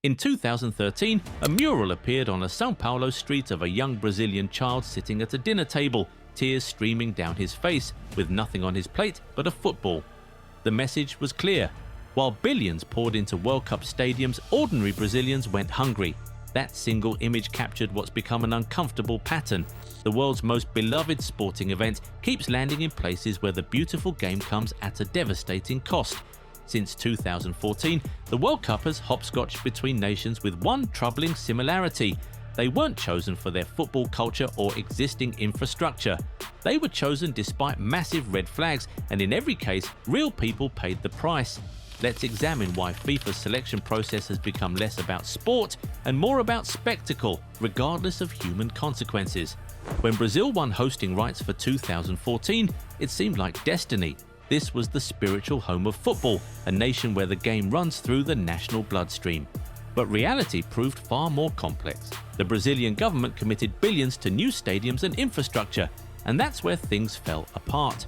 In 2013, a mural appeared on a São Paulo street of a young Brazilian child sitting at a dinner table, tears streaming down his face, with nothing on his plate but a football. The message was clear. While billions poured into World Cup stadiums, ordinary Brazilians went hungry. That single image captured what's become an uncomfortable pattern. The world's most beloved sporting event keeps landing in places where the beautiful game comes at a devastating cost. Since 2014, the World Cup has hopscotched between nations with one troubling similarity. They weren't chosen for their football culture or existing infrastructure. They were chosen despite massive red flags, and in every case, real people paid the price. Let's examine why FIFA's selection process has become less about sport and more about spectacle, regardless of human consequences. When Brazil won hosting rights for 2014, it seemed like destiny. This was the spiritual home of football, a nation where the game runs through the national bloodstream. But reality proved far more complex. The Brazilian government committed billions to new stadiums and infrastructure, and that's where things fell apart.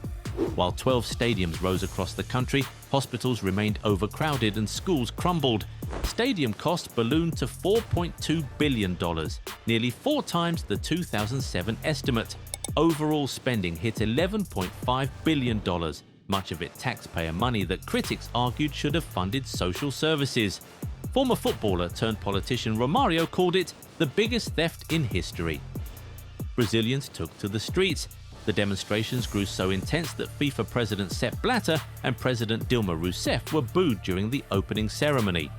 While 12 stadiums rose across the country, hospitals remained overcrowded and schools crumbled. Stadium costs ballooned to $4.2 billion, nearly 4 times the 2007 estimate. Overall spending hit $11.5 billion, much of it taxpayer money that critics argued should have funded social services. Former footballer turned politician Romário called it the biggest theft in history. Brazilians took to the streets. The demonstrations grew so intense that FIFA President Sepp Blatter and President Dilma Rousseff were booed during the opening ceremony.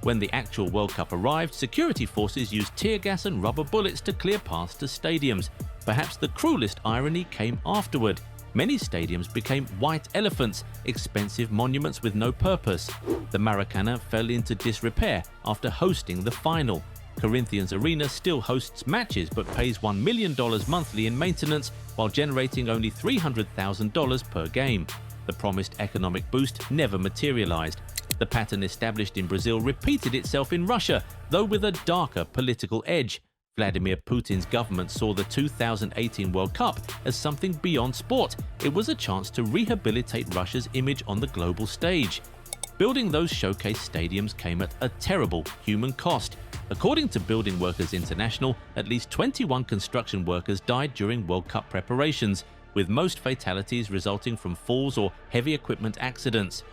When the actual World Cup arrived, security forces used tear gas and rubber bullets to clear paths to stadiums. Perhaps the cruelest irony came afterward. Many stadiums became white elephants, expensive monuments with no purpose. The Maracanã fell into disrepair after hosting the final. Corinthians Arena still hosts matches but pays $1 million monthly in maintenance while generating only $300,000 per game. The promised economic boost never materialized. The pattern established in Brazil repeated itself in Russia, though with a darker political edge. Vladimir Putin's government saw the 2018 World Cup as something beyond sport. It was a chance to rehabilitate Russia's image on the global stage. Building those showcase stadiums came at a terrible human cost. According to Building Workers International, at least 21 construction workers died during World Cup preparations, with most fatalities resulting from falls or heavy equipment accidents.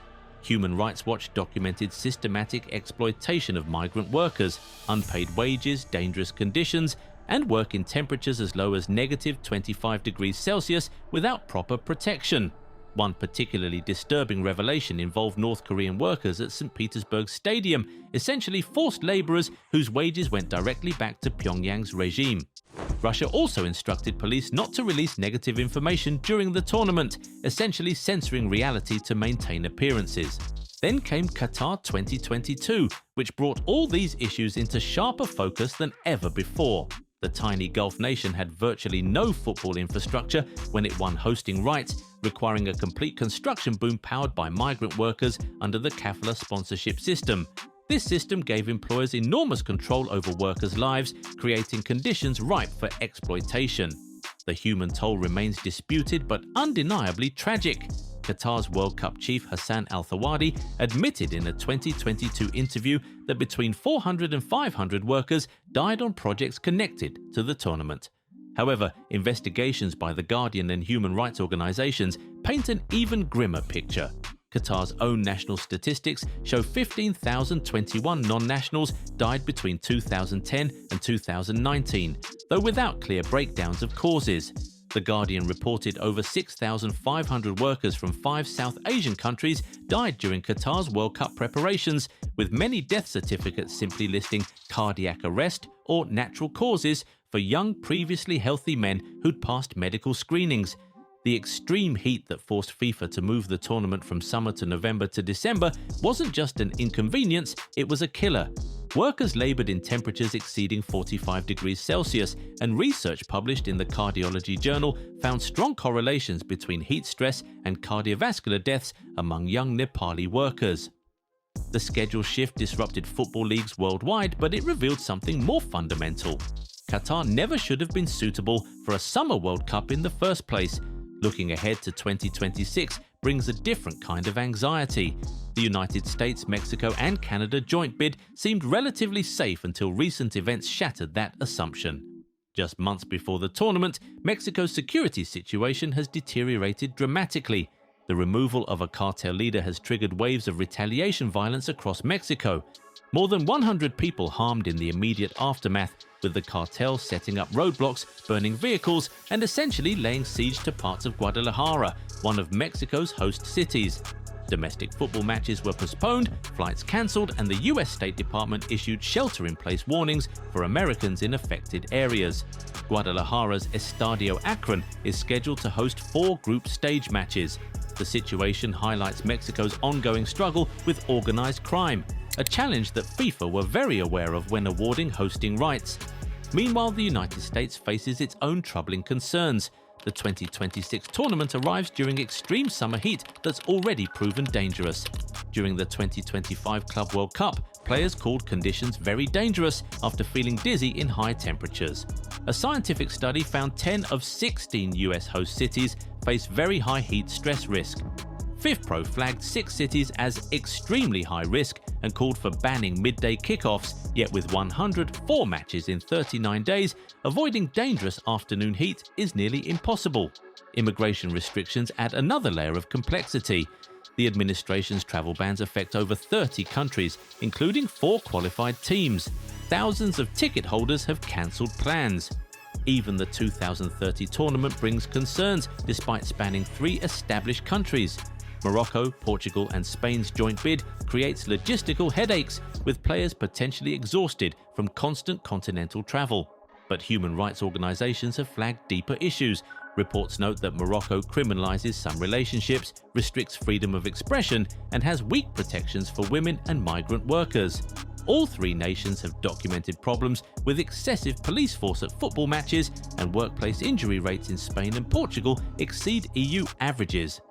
Human Rights Watch documented systematic exploitation of migrant workers, unpaid wages, dangerous conditions, and work in temperatures as low as -25 degrees Celsius without proper protection. One particularly disturbing revelation involved North Korean workers at St. Petersburg Stadium, essentially forced laborers whose wages went directly back to Pyongyang's regime. Russia also instructed police not to release negative information during the tournament, essentially censoring reality to maintain appearances. Then came Qatar 2022, which brought all these issues into sharper focus than ever before. The tiny Gulf nation had virtually no football infrastructure when it won hosting rights, requiring a complete construction boom powered by migrant workers under the kafala sponsorship system. This system gave employers enormous control over workers' lives, creating conditions ripe for exploitation. The human toll remains disputed but undeniably tragic. Qatar's World Cup chief Hassan Al-Thawadi admitted in a 2022 interview that between 400 and 500 workers died on projects connected to the tournament. However, investigations by The Guardian and human rights organizations paint an even grimmer picture. Qatar's own national statistics show 15,021 non-nationals died between 2010 and 2019, though without clear breakdowns of causes. The Guardian reported over 6,500 workers from 5 South Asian countries died during Qatar's World Cup preparations, with many death certificates simply listing cardiac arrest or natural causes for young, previously healthy men who'd passed medical screenings. The extreme heat that forced FIFA to move the tournament from summer to November to December wasn't just an inconvenience, it was a killer. Workers labored in temperatures exceeding 45 degrees Celsius, and research published in the Cardiology Journal found strong correlations between heat stress and cardiovascular deaths among young Nepali workers. The schedule shift disrupted football leagues worldwide, but it revealed something more fundamental. Qatar never should have been suitable for a summer World Cup in the first place. Looking ahead to 2026, brings a different kind of anxiety. The United States, Mexico and Canada joint bid seemed relatively safe until recent events shattered that assumption. Just months before the tournament, Mexico's security situation has deteriorated dramatically. The removal of a cartel leader has triggered waves of retaliation violence across Mexico. More than 100 people harmed in the immediate aftermath, with the cartel setting up roadblocks, burning vehicles, and essentially laying siege to parts of Guadalajara, one of Mexico's host cities. Domestic football matches were postponed, flights cancelled, and the US State Department issued shelter-in-place warnings for Americans in affected areas. Guadalajara's Estadio Akron is scheduled to host 4 group stage matches. The situation highlights Mexico's ongoing struggle with organized crime, a challenge that FIFA were very aware of when awarding hosting rights. Meanwhile, the United States faces its own troubling concerns. The 2026 tournament arrives during extreme summer heat that's already proven dangerous. During the 2025 Club World Cup, players called conditions very dangerous after feeling dizzy in high temperatures. A scientific study found 10 of 16 US host cities face very high heat stress risk. FIFPro flagged 6 cities as extremely high risk and called for banning midday kickoffs, yet with 104 matches in 39 days, avoiding dangerous afternoon heat is nearly impossible. Immigration restrictions add another layer of complexity. The administration's travel bans affect over 30 countries, including 4 qualified teams. Thousands of ticket holders have cancelled plans. Even the 2030 tournament brings concerns, despite spanning 3 established countries. Morocco, Portugal and Spain's joint bid creates logistical headaches, with players potentially exhausted from constant continental travel. But human rights organizations have flagged deeper issues. Reports note that Morocco criminalizes some relationships, restricts freedom of expression, and has weak protections for women and migrant workers. All 3 nations have documented problems with excessive police force at football matches, and workplace injury rates in Spain and Portugal exceed EU averages.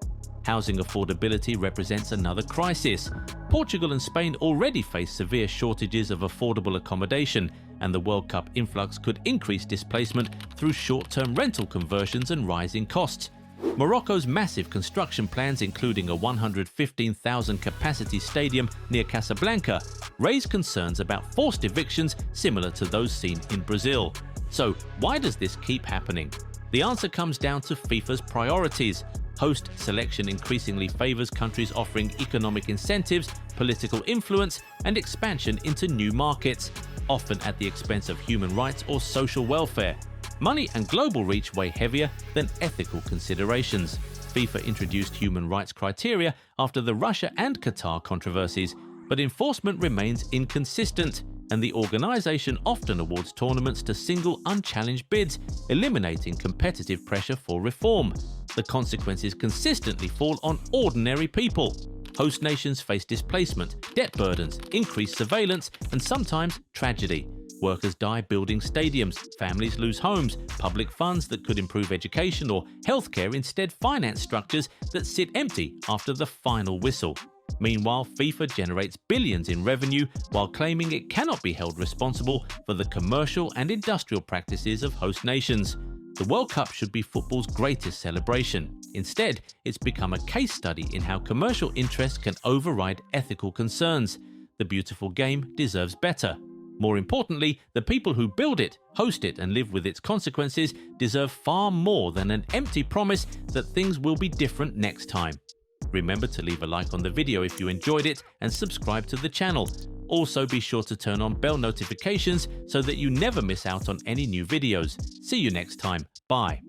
Housing affordability represents another crisis. Portugal and Spain already face severe shortages of affordable accommodation, and the World Cup influx could increase displacement through short-term rental conversions and rising costs. Morocco's massive construction plans, including a 115,000 capacity stadium near Casablanca, raise concerns about forced evictions similar to those seen in Brazil. So why does this keep happening? The answer comes down to FIFA's priorities. Host selection increasingly favors countries offering economic incentives, political influence, and expansion into new markets, often at the expense of human rights or social welfare. Money and global reach weigh heavier than ethical considerations. FIFA introduced human rights criteria after the Russia and Qatar controversies, but enforcement remains inconsistent, and the organization often awards tournaments to single unchallenged bids, eliminating competitive pressure for reform. The consequences consistently fall on ordinary people. Host nations face displacement, debt burdens, increased surveillance, and sometimes tragedy. Workers die building stadiums, families lose homes, public funds that could improve education or healthcare instead finance structures that sit empty after the final whistle. Meanwhile, FIFA generates billions in revenue while claiming it cannot be held responsible for the commercial and industrial practices of host nations. The World Cup should be football's greatest celebration. Instead, it's become a case study in how commercial interests can override ethical concerns. The beautiful game deserves better. More importantly, the people who build it, host it, and live with its consequences deserve far more than an empty promise that things will be different next time. Remember to leave a like on the video if you enjoyed it and subscribe to the channel. Also, be sure to turn on bell notifications so that you never miss out on any new videos. See you next time. Bye.